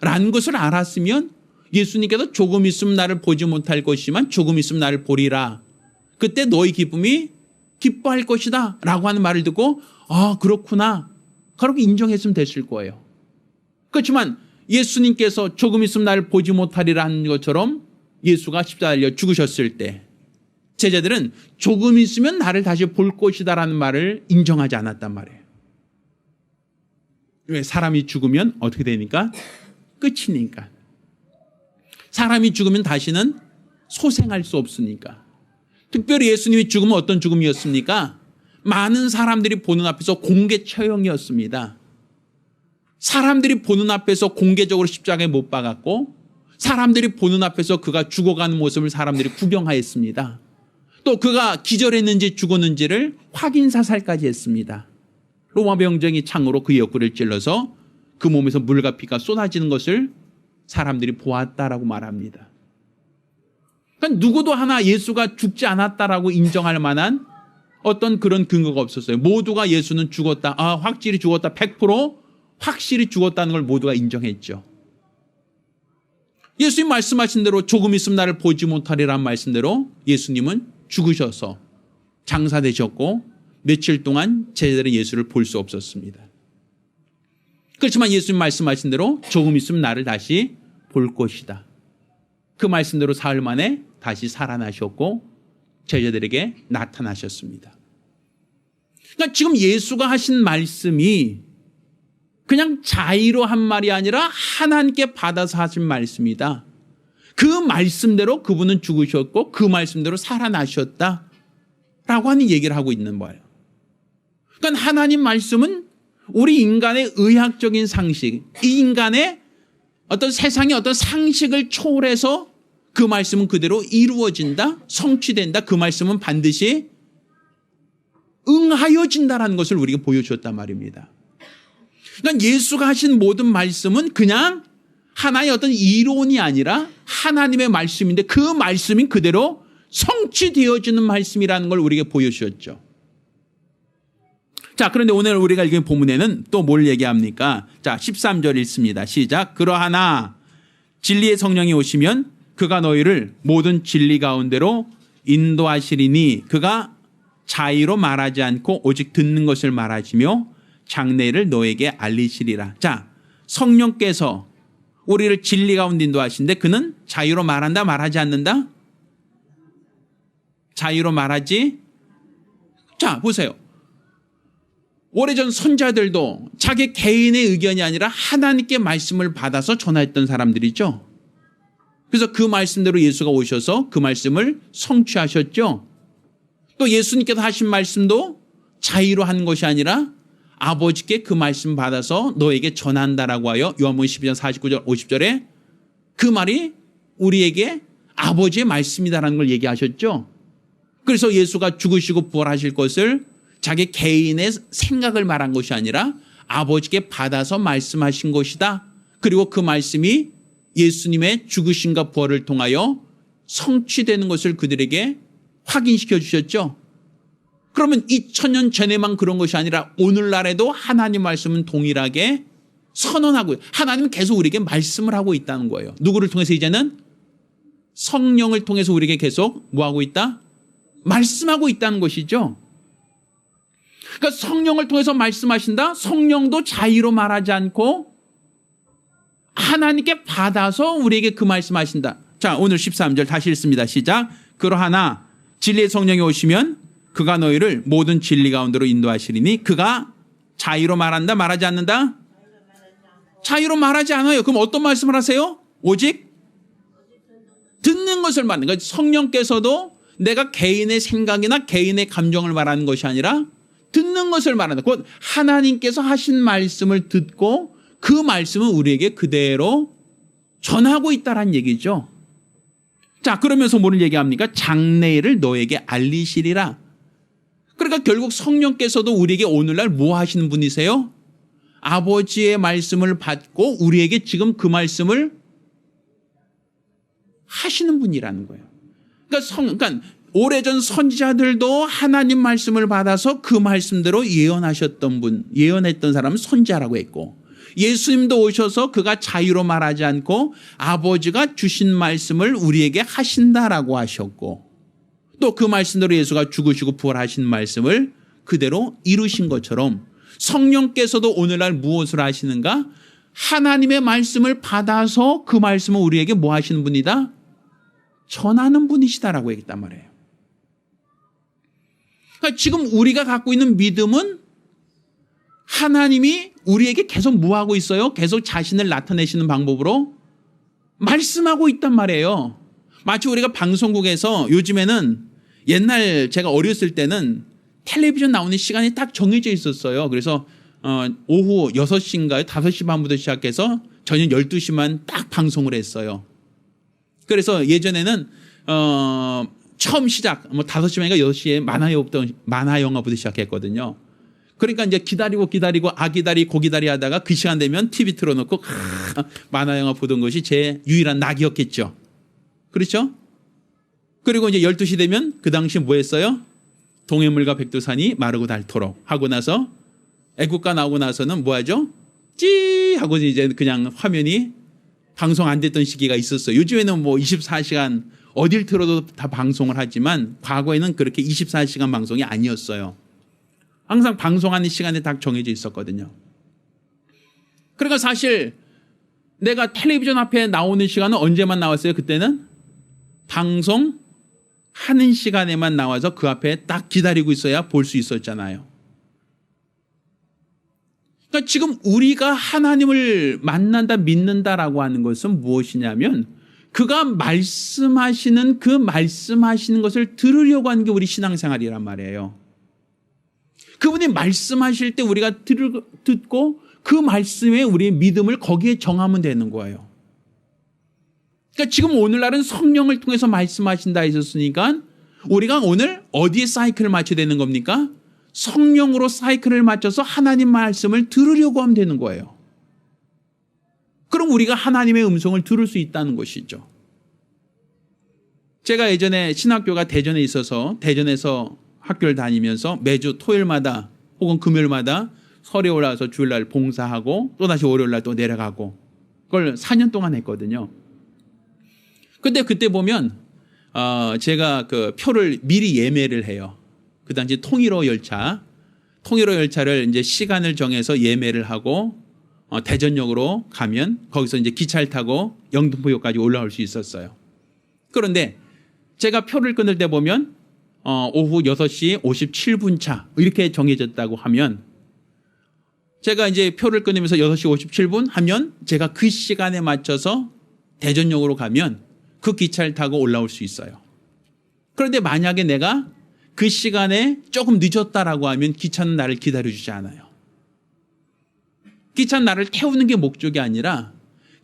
라는 것을 알았으면 예수님께서 조금 있으면 나를 보지 못할 것이지만 조금 있으면 나를 보리라. 그때 너희 기쁨이 기뻐할 것이다 라고 하는 말을 듣고 아 그렇구나 그렇게 인정했으면 됐을 거예요. 그렇지만 예수님께서 조금 있으면 나를 보지 못하리라 하는 것처럼 예수가 십자가에 달려 죽으셨을 때 제자들은 조금 있으면 나를 다시 볼 것이다 라는 말을 인정하지 않았단 말이에요. 왜? 사람이 죽으면 어떻게 되니까? 끝이니까. 사람이 죽으면 다시는 소생할 수 없으니까. 특별히 예수님이 죽으면 어떤 죽음이었습니까? 많은 사람들이 보는 앞에서 공개 처형이었습니다. 사람들이 보는 앞에서 공개적으로 십자가에 못 박았고 사람들이 보는 앞에서 그가 죽어가는 모습을 사람들이 구경하였습니다. 또 그가 기절했는지 죽었는지를 확인 사살까지 했습니다. 로마 병정이 창으로 그의 옆구리를 찔러서 그 몸에서 물과 피가 쏟아지는 것을 사람들이 보았다라고 말합니다. 그러니까 누구도 하나 예수가 죽지 않았다라고 인정할 만한 어떤 그런 근거가 없었어요. 모두가 예수는 죽었다. 확실히 죽었다. 100% 확실히 죽었다는 걸 모두가 인정했죠. 예수님 말씀하신 대로 조금 있으면 나를 보지 못하리라는 말씀대로 예수님은 죽으셔서 장사되셨고 며칠 동안 제자들은 예수를 볼 수 없었습니다. 그렇지만 예수님 말씀하신 대로 조금 있으면 나를 다시 볼 것이다. 그 말씀대로 사흘 만에 다시 살아나셨고 제자들에게 나타나셨습니다. 그러니까 지금 예수가 하신 말씀이 그냥 자의로 한 말이 아니라 하나님께 받아서 하신 말씀이다. 그 말씀대로 그분은 죽으셨고 그 말씀대로 살아나셨다. 라고 하는 얘기를 하고 있는 거예요. 그러니까 하나님 말씀은 우리 인간의 의학적인 상식, 이 인간의 어떤 세상의 어떤 상식을 초월해서 그 말씀은 그대로 이루어진다, 성취된다. 그 말씀은 반드시 응하여진다라는 것을 우리에게 보여주었단 말입니다. 그러니까 예수가 하신 모든 말씀은 그냥 하나의 어떤 이론이 아니라 하나님의 말씀인데 그 말씀이 그대로 성취되어지는 말씀이라는 걸 우리에게 보여주셨죠. 자, 그런데 오늘 우리가 읽은 본문에는 또 뭘 얘기합니까? 자, 13절 읽습니다. 시작. 그러하나 진리의 성령이 오시면 그가 너희를 모든 진리 가운데로 인도하시리니 그가 자의로 말하지 않고 오직 듣는 것을 말하시며 장래를 너에게 알리시리라. 자, 성령께서 우리를 진리 가운데 인도하시는데 그는 자유로 말한다, 말하지 않는다? 자유로 말하지? 자, 보세요. 오래전 선자들도 자기 개인의 의견이 아니라 하나님께 말씀을 받아서 전했던 사람들이죠. 그래서 그 말씀대로 예수가 오셔서 그 말씀을 성취하셨죠. 또 예수님께서 하신 말씀도 자의로 한 것이 아니라 아버지께 그 말씀 받아서 너에게 전한다라고 하여 요한복음 12장 49절 50절에 그 말이 우리에게 아버지의 말씀이다라는 걸 얘기하셨죠. 그래서 예수가 죽으시고 부활하실 것을 자기 개인의 생각을 말한 것이 아니라 아버지께 받아서 말씀하신 것이다. 그리고 그 말씀이 예수님의 죽으심과 부활을 통하여 성취되는 것을 그들에게 확인시켜 주셨죠. 그러면 2000년 전에만 그런 것이 아니라 오늘날에도 하나님 말씀은 동일하게 선언하고 하나님은 계속 우리에게 말씀을 하고 있다는 거예요. 누구를 통해서 이제는? 성령을 통해서 우리에게 계속 뭐하고 있다? 말씀하고 있다는 것이죠. 그러니까 성령을 통해서 말씀하신다. 성령도 자의로 말하지 않고 하나님께 받아서 우리에게 그 말씀하신다. 자, 오늘 13절 다시 읽습니다. 시작. 그러하나 진리의 성령이 오시면 그가 너희를 모든 진리 가운데로 인도하시리니 그가 자의로 말한다, 말하지 않는다? 자의로 말하지 않아요. 그럼 어떤 말씀을 하세요? 오직 듣는 것을 말하는 거예요. 성령께서도 내가 개인의 생각이나 개인의 감정을 말하는 것이 아니라 듣는 것을 말하는 곧 하나님께서 하신 말씀을 듣고 그 말씀은 우리에게 그대로 전하고 있다는 얘기죠. 자, 그러면서 뭐를 얘기합니까? 장래를 너에게 알리시리라. 그러니까 결국 성령께서도 우리에게 오늘날 뭐 하시는 분이세요? 아버지의 말씀을 받고 우리에게 지금 그 말씀을 하시는 분이라는 거예요. 그러니까 오래전 선지자들도 하나님 말씀을 받아서 그 말씀대로 예언하셨던 분, 예언했던 사람은 선지자라고 했고 예수님도 오셔서 그가 자유로 말하지 않고 아버지가 주신 말씀을 우리에게 하신다라고 하셨고 또 그 말씀대로 예수가 죽으시고 부활하신 말씀을 그대로 이루신 것처럼 성령께서도 오늘날 무엇을 하시는가? 하나님의 말씀을 받아서 그 말씀을 우리에게 뭐 하시는 분이다? 전하는 분이시다라고 얘기했단 말이에요. 그러니까 지금 우리가 갖고 있는 믿음은 하나님이 우리에게 계속 뭐 하고 있어요? 계속 자신을 나타내시는 방법으로 말씀하고 있단 말이에요. 마치 우리가 방송국에서 요즘에는 옛날 제가 어렸을 때는 텔레비전 나오는 시간이 딱 정해져 있었어요. 그래서 오후 6시인가요? 5시 반부터 시작해서 저녁 12시만 딱 방송을 했어요. 그래서 예전에는 처음 시작 5시만인가 6시에 만화 영화부터 시작했거든요. 그러니까 이제 기다리고 기다리 고기다리 하다가 그 시간 되면 TV 틀어놓고 만화 영화 보던 것이 제 유일한 낙이었겠죠. 그렇죠? 그리고 이제 12시 되면 그 당시 뭐 했어요? 동해물과 백두산이 마르고 닳도록 하고 나서 애국가 나오고 나서는 뭐 하죠? 찌 하고 이제 그냥 화면이 방송 안 됐던 시기가 있었어요. 요즘에는 뭐 24시간 어딜 틀어도 다 방송을 하지만 과거에는 그렇게 24시간 방송이 아니었어요. 항상 방송하는 시간에 딱 정해져 있었거든요. 그러니까 사실 내가 텔레비전 앞에 나오는 시간은 언제만 나왔어요? 그때는 방송하는 시간에만 나와서 그 앞에 딱 기다리고 있어야 볼 수 있었잖아요. 그러니까 지금 우리가 하나님을 만난다, 믿는다라고 하는 것은 무엇이냐면 그가 말씀하시는 그 말씀하시는 것을 들으려고 하는 게 우리 신앙생활이란 말이에요. 그분이 말씀하실 때 우리가 듣고 그 말씀에 우리의 믿음을 거기에 정하면 되는 거예요. 그러니까 지금 오늘날은 성령을 통해서 말씀하신다 했었으니까 우리가 오늘 어디에 사이클을 맞춰야 되는 겁니까? 성령으로 사이클을 맞춰서 하나님 말씀을 들으려고 하면 되는 거예요. 그럼 우리가 하나님의 음성을 들을 수 있다는 것이죠. 제가 예전에 신학교가 대전에 있어서 대전에서 학교를 다니면서 매주 토요일마다 혹은 금요일마다 설에 올라와서 주일날 봉사하고 또다시 월요일날 또 내려가고 그걸 4년 동안 했거든요. 근데 그때 보면 제가 그 표를 미리 예매를 해요. 그 당시 통일호 열차를 이제 시간을 정해서 예매를 하고 대전역으로 가면 거기서 이제 기차를 타고 영등포역까지 올라올 수 있었어요. 그런데 제가 표를 끊을 때 보면 오후 6시 57분 차 이렇게 정해졌다고 하면 제가 이제 표를 끊으면서 6시 57분 하면 제가 그 시간에 맞춰서 대전역으로 가면 그 기차를 타고 올라올 수 있어요. 그런데 만약에 내가 그 시간에 조금 늦었다라고 하면 기차는 나를 기다려주지 않아요. 기차는 나를 태우는 게 목적이 아니라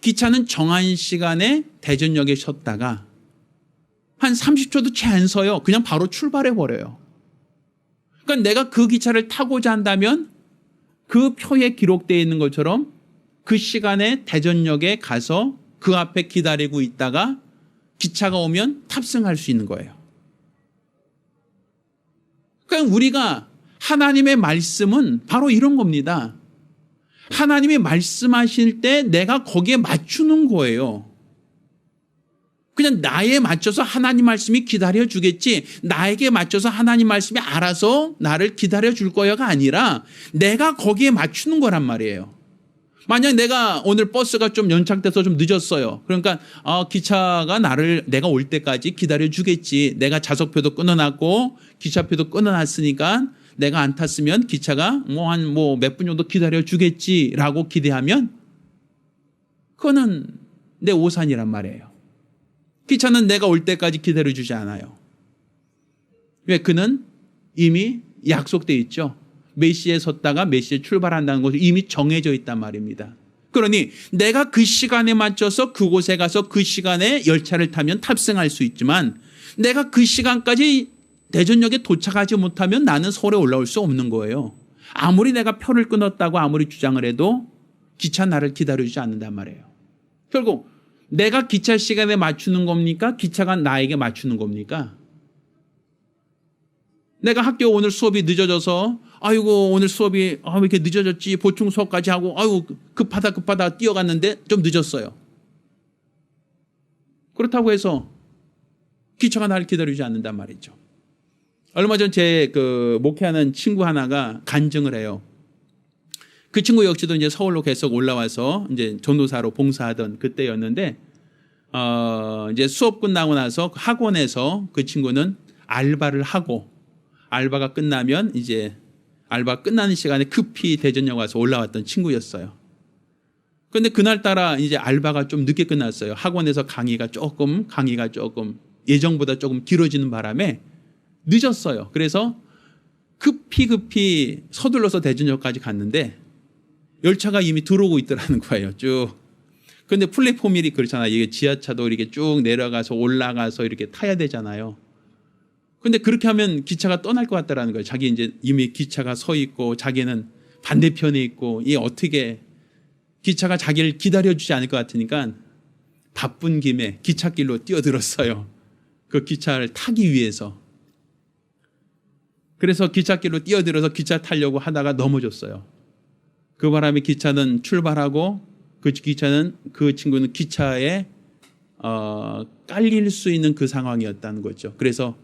기차는 정한 시간에 대전역에 섰다가 한 30초도 채 안 서요. 그냥 바로 출발해버려요. 그러니까 내가 그 기차를 타고자 한다면 그 표에 기록되어 있는 것처럼 그 시간에 대전역에 가서 그 앞에 기다리고 있다가 기차가 오면 탑승할 수 있는 거예요. 그러니까 우리가 하나님의 말씀은 바로 이런 겁니다. 하나님이 말씀하실 때 내가 거기에 맞추는 거예요. 그냥 나에 맞춰서 하나님 말씀이 기다려주겠지 나에게 맞춰서 하나님 말씀이 알아서 나를 기다려줄 거야가 아니라 내가 거기에 맞추는 거란 말이에요. 만약 내가 오늘 버스가 좀 연착돼서 좀 늦었어요. 그러니까 기차가 내가 올 때까지 기다려주겠지. 내가 좌석표도 끊어놨고 기차표도 끊어놨으니까 내가 안 탔으면 기차가 한 몇 분 정도 기다려주겠지라고 기대하면 그거는 내 오산이란 말이에요. 기차는 내가 올 때까지 기다려주지 않아요. 왜? 그는 이미 약속되어 있죠. 몇 시에 섰다가 몇 시에 출발한다는 것이 이미 정해져 있단 말입니다. 그러니 내가 그 시간에 맞춰서 그곳에 가서 그 시간에 열차를 타면 탑승할 수 있지만 내가 그 시간까지 대전역에 도착하지 못하면 나는 서울에 올라올 수 없는 거예요. 아무리 내가 표를 끊었다고 아무리 주장을 해도 기차 나를 기다려주지 않는단 말이에요. 결국 내가 기차 시간에 맞추는 겁니까? 기차가 나에게 맞추는 겁니까? 내가 학교 오늘 수업이 늦어져서 아이고 오늘 수업이 왜 이렇게 늦어졌지 보충 수업까지 하고 아이고 급하다 뛰어갔는데 좀 늦었어요. 그렇다고 해서 기차가 나를 기다리지 않는단 말이죠. 얼마 전 제 그 목회하는 친구 하나가 간증을 해요. 그 친구 역시도 이제 서울로 계속 올라와서 이제 전도사로 봉사하던 그때였는데, 이제 수업 끝나고 나서 학원에서 그 친구는 알바를 하고, 알바가 끝나면 이제 알바 끝나는 시간에 급히 대전역 와서 올라왔던 친구였어요. 그런데 그날따라 이제 알바가 좀 늦게 끝났어요. 학원에서 강의가 조금 예정보다 조금 길어지는 바람에 늦었어요. 그래서 급히 서둘러서 대전역까지 갔는데 열차가 이미 들어오고 있더라는 거예요. 쭉. 그런데 플랫폼이 그렇잖아요. 이게 지하차도 이렇게 쭉 내려가서 올라가서 이렇게 타야 되잖아요. 근데 그렇게 하면 기차가 떠날 것 같다라는 거예요. 자기 이제 이미 기차가 서 있고 자기는 반대편에 있고, 이 어떻게 기차가 자기를 기다려주지 않을 것 같으니까 바쁜 김에 기찻길로 뛰어들었어요. 그 기차를 타기 위해서. 그래서 기찻길로 뛰어들어서 기차 타려고 하다가 넘어졌어요. 그 바람에 기차는 출발하고 그 친구는 기차에 깔릴 수 있는 그 상황이었다는 거죠. 그래서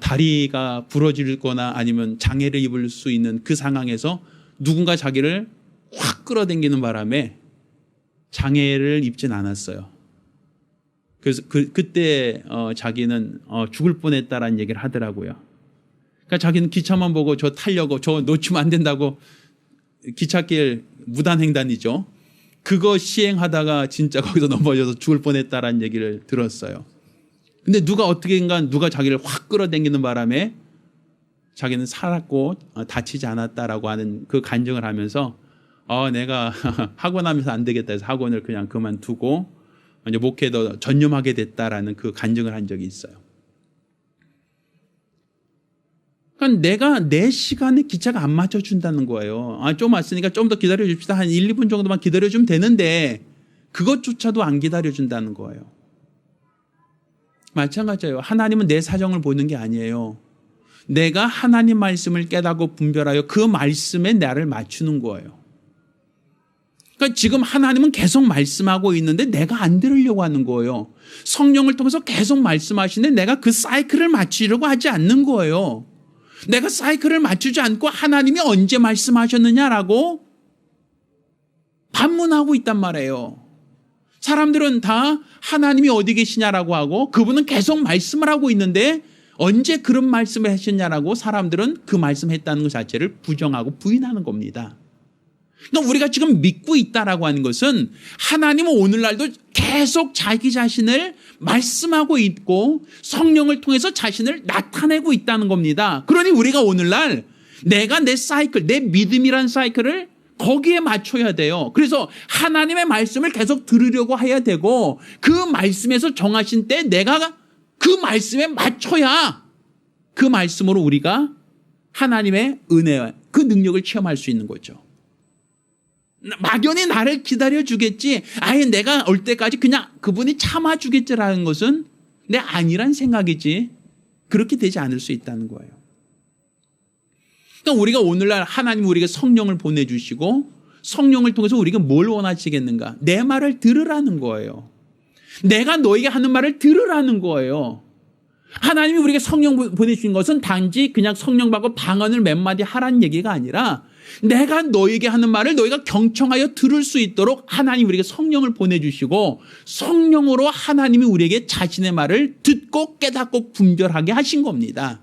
다리가 부러지거나 아니면 장애를 입을 수 있는 그 상황에서 누군가 자기를 확 끌어당기는 바람에 장애를 입진 않았어요. 그래서 그때 자기는 죽을 뻔했다라는 얘기를 하더라고요. 그러니까 자기는 기차만 보고 저 타려고, 저 놓치면 안 된다고 기찻길 무단횡단이죠. 그거 시행하다가 진짜 거기서 넘어져서 죽을 뻔했다라는 얘기를 들었어요. 근데 누가 자기를 확 끌어당기는 바람에 자기는 살았고 다치지 않았다라고 하는 그 간증을 하면서 내가 학원하면서 안 되겠다 해서 학원을 그냥 그만두고 이제 목회에 더 전념하게 됐다라는 그 간증을 한 적이 있어요. 그러니까 내가 내 시간에 기차가 안 맞춰준다는 거예요. 좀 왔으니까 좀 더 기다려 줍시다. 한 1, 2분 정도만 기다려주면 되는데 그것조차도 안 기다려준다는 거예요. 마찬가지예요. 하나님은 내 사정을 보는 게 아니에요. 내가 하나님 말씀을 깨닫고 분별하여 그 말씀에 나를 맞추는 거예요. 그러니까 지금 하나님은 계속 말씀하고 있는데 내가 안 들으려고 하는 거예요. 성령을 통해서 계속 말씀하시는데 내가 그 사이클을 맞추려고 하지 않는 거예요. 내가 사이클을 맞추지 않고 하나님이 언제 말씀하셨느냐라고 반문하고 있단 말이에요. 사람들은 다 하나님이 어디 계시냐라고 하고 그분은 계속 말씀을 하고 있는데 언제 그런 말씀을 하셨냐라고 사람들은 그 말씀했다는 것 자체를 부정하고 부인하는 겁니다. 그러니까 우리가 지금 믿고 있다라고 하는 것은 하나님은 오늘날도 계속 자기 자신을 말씀하고 있고 성령을 통해서 자신을 나타내고 있다는 겁니다. 그러니 우리가 오늘날 내가 내 사이클, 내 믿음이란 사이클을 거기에 맞춰야 돼요. 그래서 하나님의 말씀을 계속 들으려고 해야 되고 그 말씀에서 정하신 때 내가 그 말씀에 맞춰야 그 말씀으로 우리가 하나님의 은혜와 그 능력을 체험할 수 있는 거죠. 막연히 나를 기다려주겠지, 아예 내가 올 때까지 그냥 그분이 참아주겠지라는 것은 내 아니란 생각이지 그렇게 되지 않을 수 있다는 거예요. 그러니까 우리가 오늘날 하나님 우리에게 성령을 보내주시고 성령을 통해서 우리가 뭘 원하시겠는가? 내 말을 들으라는 거예요. 내가 너에게 하는 말을 들으라는 거예요. 하나님이 우리에게 성령 보내주신 것은 단지 그냥 성령 받고 방언을 몇 마디 하라는 얘기가 아니라 내가 너에게 하는 말을 너희가 경청하여 들을 수 있도록 하나님 우리에게 성령을 보내주시고 성령으로 하나님이 우리에게 자신의 말을 듣고 깨닫고 분별하게 하신 겁니다.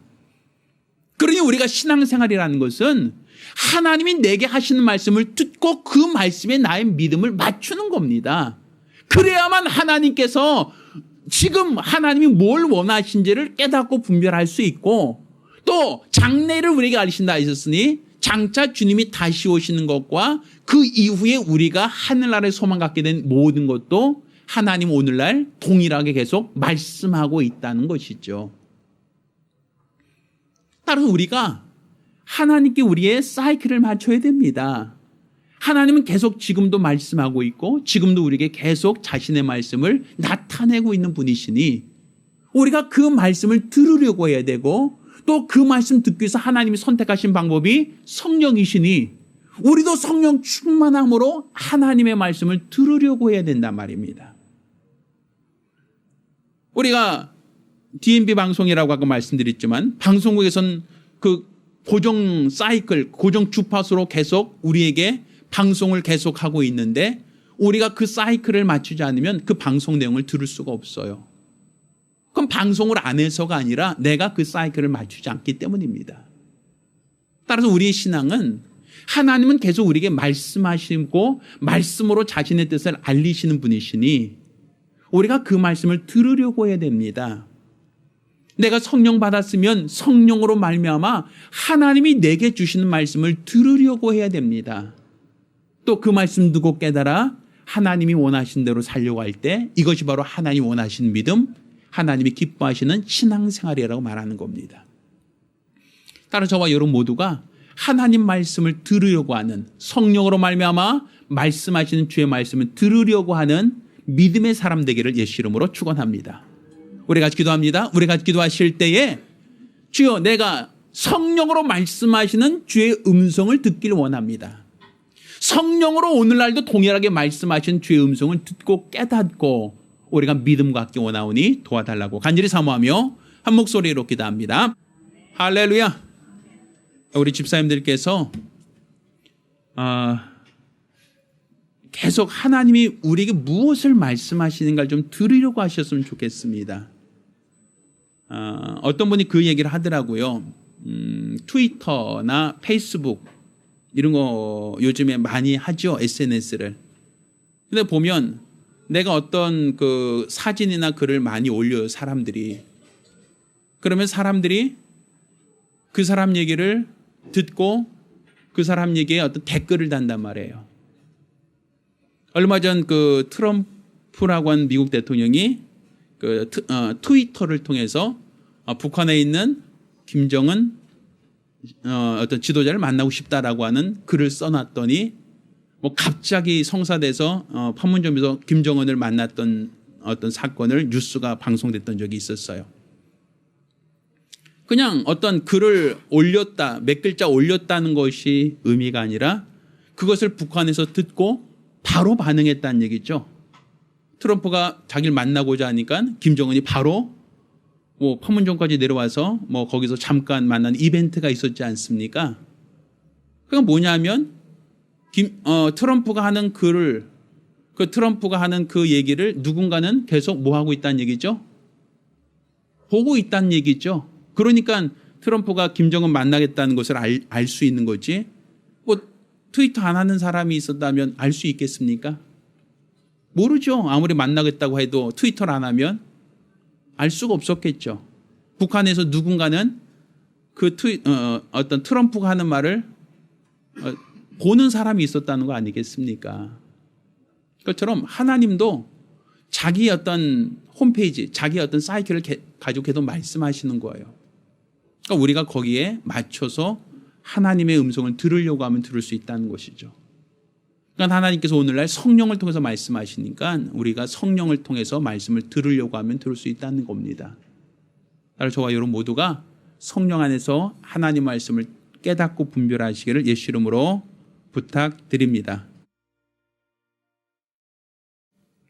그러니 우리가 신앙생활이라는 것은 하나님이 내게 하시는 말씀을 듣고 그 말씀에 나의 믿음을 맞추는 겁니다. 그래야만 하나님께서 지금 하나님이 뭘 원하신지를 깨닫고 분별할 수 있고 또 장래를 우리에게 알리신다 하셨으니 장차 주님이 다시 오시는 것과 그 이후에 우리가 하늘나라에 소망 갖게 된 모든 것도 하나님 오늘날 동일하게 계속 말씀하고 있다는 것이죠. 따라서 우리가 하나님께 우리의 사이클을 맞춰야 됩니다. 하나님은 계속 지금도 말씀하고 있고 지금도 우리에게 계속 자신의 말씀을 나타내고 있는 분이시니 우리가 그 말씀을 들으려고 해야 되고 또 그 말씀 듣기 위해서 하나님이 선택하신 방법이 성령이시니 우리도 성령 충만함으로 하나님의 말씀을 들으려고 해야 된단 말입니다. 우리가 DMB 방송이라고 아까 말씀드렸지만 방송국에선 그 고정 사이클, 고정 주파수로 계속 우리에게 방송을 계속하고 있는데 우리가 그 사이클을 맞추지 않으면 그 방송 내용을 들을 수가 없어요. 그럼 방송을 안 해서가 아니라 내가 그 사이클을 맞추지 않기 때문입니다. 따라서 우리의 신앙은 하나님은 계속 우리에게 말씀하시고 말씀으로 자신의 뜻을 알리시는 분이시니 우리가 그 말씀을 들으려고 해야 됩니다. 내가 성령 받았으면 성령으로 말미암아 하나님이 내게 주시는 말씀을 들으려고 해야 됩니다. 또 그 말씀 듣고 깨달아 하나님이 원하신 대로 살려고 할 때 이것이 바로 하나님이 원하시는 믿음, 하나님이 기뻐하시는 신앙생활이라고 말하는 겁니다. 따라 저와 여러분 모두가 하나님 말씀을 들으려고 하는, 성령으로 말미암아 말씀하시는 주의 말씀을 들으려고 하는 믿음의 사람 되기를 예수 이름으로 축원합니다. 우리 같이 기도합니다. 우리 같이 기도하실 때에 주여 내가 성령으로 말씀하시는 주의 음성을 듣기를 원합니다. 성령으로 오늘날도 동일하게 말씀하신 주의 음성을 듣고 깨닫고 우리가 믿음 갖기 원하오니 도와달라고 간절히 사모하며 한 목소리로 기도합니다. 할렐루야. 우리 집사님들께서 계속 하나님이 우리에게 무엇을 말씀하시는가를 좀 들으려고 하셨으면 좋겠습니다. 어떤 분이 그 얘기를 하더라고요. 트위터나 페이스북 이런 거 요즘에 많이 하죠. SNS를. 근데 보면 내가 어떤 그 사진이나 글을 많이 올려요. 사람들이. 그러면 사람들이 그 사람 얘기를 듣고 그 사람 얘기에 어떤 댓글을 단단 말이에요. 얼마 전 그 트럼프라고 하는 미국 대통령이 그 트위터를 통해서 북한에 있는 김정은 어떤 지도자를 만나고 싶다라고 하는 글을 써놨더니 뭐 갑자기 성사돼서 판문점에서 김정은을 만났던 어떤 사건을 뉴스가 방송됐던 적이 있었어요. 그냥 어떤 글을 올렸다, 몇 글자 올렸다는 것이 의미가 아니라 그것을 북한에서 듣고 바로 반응했다는 얘기죠. 트럼프가 자기를 만나고자 하니까 김정은이 바로 뭐 판문점까지 내려와서 뭐 거기서 잠깐 만난 이벤트가 있었지 않습니까? 그건 뭐냐면 트럼프가 하는 글을 트럼프가 하는 그 얘기를 누군가는 계속 뭐 하고 있다는 얘기죠? 보고 있다는 얘기죠. 그러니까 트럼프가 김정은 만나겠다는 것을 알 수 있는 거지. 뭐 트위터 안 하는 사람이 있었다면 알 수 있겠습니까? 모르죠. 아무리 만나겠다고 해도 트위터를 안 하면 알 수가 없었겠죠. 북한에서 누군가는 어떤 트럼프가 하는 말을 보는 사람이 있었다는 거 아니겠습니까? 그것처럼 하나님도 자기 어떤 홈페이지, 자기 어떤 사이클을 가지고 계속 말씀하시는 거예요. 그러니까 우리가 거기에 맞춰서 하나님의 음성을 들으려고 하면 들을 수 있다는 것이죠. 그러니까 하나님께서 오늘날 성령을 통해서 말씀하시니까 우리가 성령을 통해서 말씀을 들으려고 하면 들을 수 있다는 겁니다. 따라서 저와 여러분 모두가 성령 안에서 하나님 말씀을 깨닫고 분별하시기를 예수 이름으로 부탁드립니다.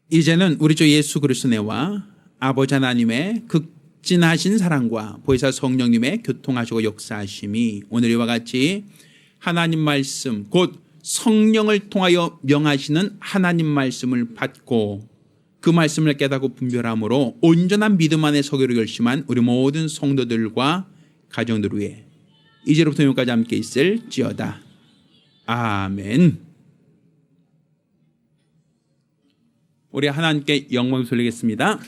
이제는 우리 주 예수 그리스도의 은혜와 아버지 하나님의 극진하신 사랑과 보혜사 성령님의 교통하시고 역사하심이 오늘 이와 같이 하나님 말씀 곧 성령을 통하여 명하시는 하나님 말씀을 받고 그 말씀을 깨닫고 분별함으로 온전한 믿음 안에 서기로 결심한 우리 모든 성도들과 가정들 위해 이제로부터 영원까지 함께 있을지어다. 아멘. 우리 하나님께 영광을 돌리겠습니다.